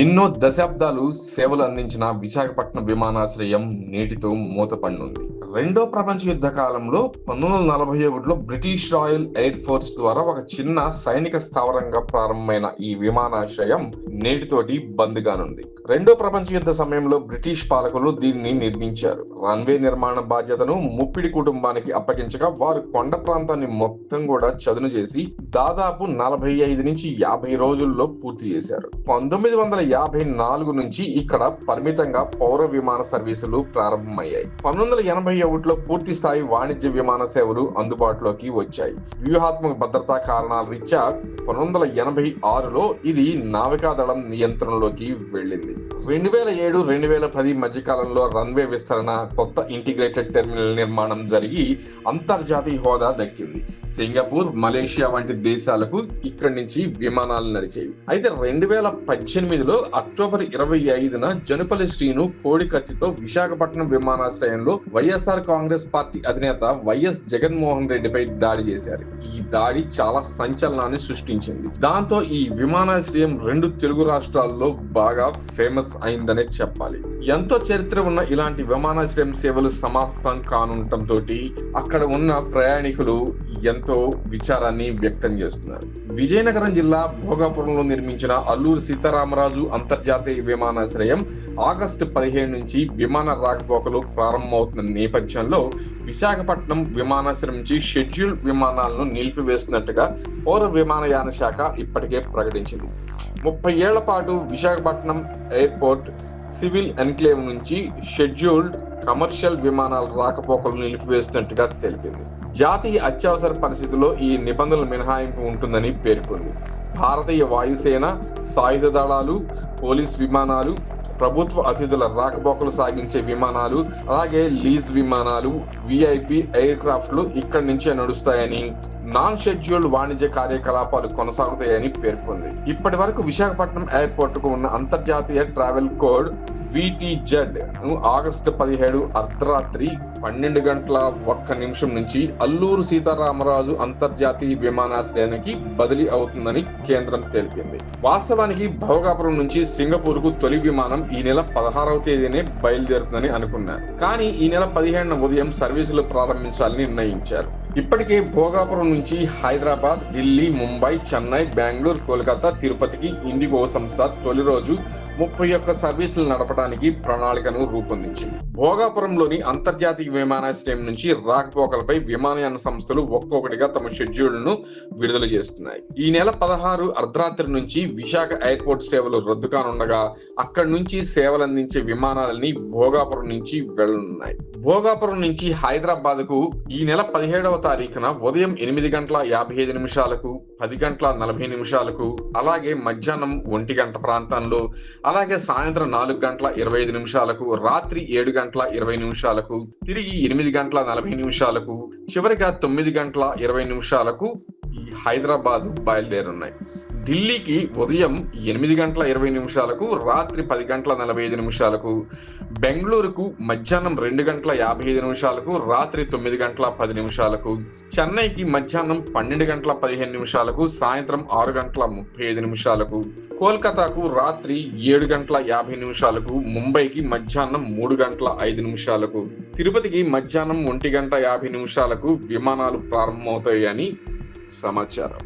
ఎన్నో దశాబ్దాలు సేవలు అందించిన విశాఖపట్నం విమానాశ్రయం నేటితో మూతపడనుంది. రెండో ప్రపంచ యుద్ధ కాలంలో 1941లో బ్రిటిష్ రాయల్ ఎయిర్ ఫోర్స్ ద్వారా ఒక చిన్న సైనిక స్థావరంగా ప్రారంభమైన ఈ విమానాశ్రయం నేటితోటి బంద్ కానుంది. రెండో ప్రపంచ యుద్ధ సమయంలో బ్రిటిష్ పాలకులు దీన్ని నిర్మించారు. రన్వే నిర్మాణ బాధ్యతను ముప్పిడి కుటుంబానికి అప్పగించగా వారు కొండ ప్రాంతాన్ని మొత్తం కూడా చదును చేసి దాదాపు 45 నుంచి 50 రోజుల్లో పూర్తి చేశారు. 1954 నుంచి ఇక్కడ పరిమితంగా పౌర విమాన సర్వీసులు ప్రారంభమయ్యాయి. 1981లో పూర్తి స్థాయి వాణిజ్య విమాన సేవలు అందుబాటులోకి వచ్చాయి. వ్యూహాత్మక భద్రతా కారణాల రీత్యా 1986లో ఇది నావికాదళం నియంత్రణలోకి వెళ్ళింది. 2007-2010 మధ్యకాలంలో రన్వే విస్తరణ, కొత్త ఇంటిగ్రేటెడ్ టెర్మినల్ నిర్మాణం జరిగి అంతర్జాతీయ హోదా దక్కింది. సింగపూర్, మలేషియా వంటి దేశాలకు ఇక్కడి నుంచి విమానాలు నడిచేవి. అయితే 2018లో అక్టోబర్ 25న జనుపల్లి శ్రీను కోడి కత్తితో విశాఖపట్నం విమానాశ్రయంలో వైఎస్ఆర్ కాంగ్రెస్ పార్టీ అధినేత వైఎస్ జగన్మోహన్ రెడ్డిపై దాడి చేశారు. ఈ దాడి చాలా సంచలనాన్ని సృష్టించింది. దాంతో ఈ విమానాశ్రయం 2 తెలుగు రాష్ట్రాల్లో బాగా ఫేమస్ అయిందనే చెప్పాలి. ఎంతో చరిత్ర ఉన్న ఇలాంటి విమానాశ్రయం సేవలు సమాప్తం కానుండటంతో అక్కడ ఉన్న ప్రయాణికులు ఎంతో విచారాన్ని వ్యక్తం చేస్తున్నారు. విజయనగరం జిల్లా భోగాపురంలో నిర్మించిన అల్లూరి సీతారామరాజు అంతర్జాతీయ విమానాశ్రయం ఆగస్టు 15 నుంచి విమాన రాకపోకలు ప్రారంభమవుతున్న నేపథ్యంలో విశాఖపట్నం విమానాశ్రయం నుంచి షెడ్యూల్ విమానాలను నిలిపివేస్తున్నట్టుగా పౌర విమానయాన శాఖ ఇప్పటికే ప్రకటించింది. 30 ఏళ్ల పాటు విశాఖపట్నం ఎయిర్పోర్ట్ సివిల్ ఎన్క్లేవ్ నుంచి షెడ్యూల్డ్ కమర్షియల్ విమానాల రాకపోకలు నిలిపివేస్తున్నట్టుగా తెలిపింది. జాతీయ అత్యవసర పరిస్థితుల్లో ఈ నిబంధనల మినహాయింపు ఉంటుందని పేర్కొంది. భారతీయ వాయుసేన, సాయుధ దళాలు, పోలీస్ విమానాలు, ప్రభుత్వ అతిథుల రాకపోకలు సాగించే విమానాలు, అలాగే లీజ్ విమానాలు, విఐపి ఎయిర్ క్రాఫ్ట్లు ఇక్కడి నుంచే నడుస్తాయని, నాన్ షెడ్యూల్డ్ వాణిజ్య కార్యకలాపాలు కొనసాగుతాయని పేర్కొంది. ఇప్పటి వరకు విశాఖపట్నం ఎయిర్పోర్ట్ కు ఉన్న అంతర్జాతీయ ట్రావెల్ కోడ్ VTZ ఆగస్టు 17 అర్ధరాత్రి 12:01 నుంచి అల్లూరు సీతారామరాజు అంతర్జాతీయ విమానాశ్రయానికి బదిలీ అవుతుందని కేంద్రం తెలిపింది. వాస్తవానికి భోగాపురం నుంచి సింగపూర్ కు తొలి విమానం ఈ నెల 16వ తేదీనే బయలుదేరుతుందని అనుకున్నారు. కానీ ఈ నెల 15న ఉదయం సర్వీసులు ప్రారంభించాలని నిర్ణయించారు. ఇప్పటికే భోగాపురం నుంచి హైదరాబాద్, ఢిల్లీ, ముంబై, చెన్నై, బెంగళూరు, కోల్కతా, తిరుపతికి ఇండిగో సంస్థ తొలి రోజు 31 సర్వీసులు నడపడానికి ప్రణాళికను రూపొందించింది. భోగాపురంలోని అంతర్జాతీయ విమానాశ్రయం నుంచి రాకపోకలపై విమానయాన సంస్థలు ఒక్కొక్కటిగా తమ షెడ్యూల్ను విడుదల చేస్తున్నాయి. ఈ నెల 16 అర్ధరాత్రి నుంచి విశాఖ ఎయిర్పోర్ట్ సేవలు రద్దు కానుండగా అక్కడి నుంచి సేవలందించే విమానాలన్నీ భోగాపురం నుంచి వెళ్లనున్నాయి. భోగాపురం నుంచి హైదరాబాద్ కు ఈ నెల 17వ తారీఖున ఉదయం 8:55, 10:40, అలాగే మధ్యాహ్నం 1 ప్రాంతంలో, అలాగే సాయంత్రం 4:25, రాత్రి 7:20, తిరిగి 8:40, చివరిగా 9:20 ఈ హైదరాబాద్ బయలుదేరున్నాయి. ఢిల్లీకి ఉదయం 8:20, రాత్రి 10:45, బెంగళూరుకు మధ్యాహ్నం 2:55, రాత్రి 9:10, చెన్నైకి మధ్యాహ్నం 12:15, సాయంత్రం 6:35, కోల్కతాకు రాత్రి 7:50, ముంబైకి మధ్యాహ్నం 3:05, తిరుపతికి మధ్యాహ్నం 1:50 విమానాలు ప్రారంభమవుతాయని సమాచారం.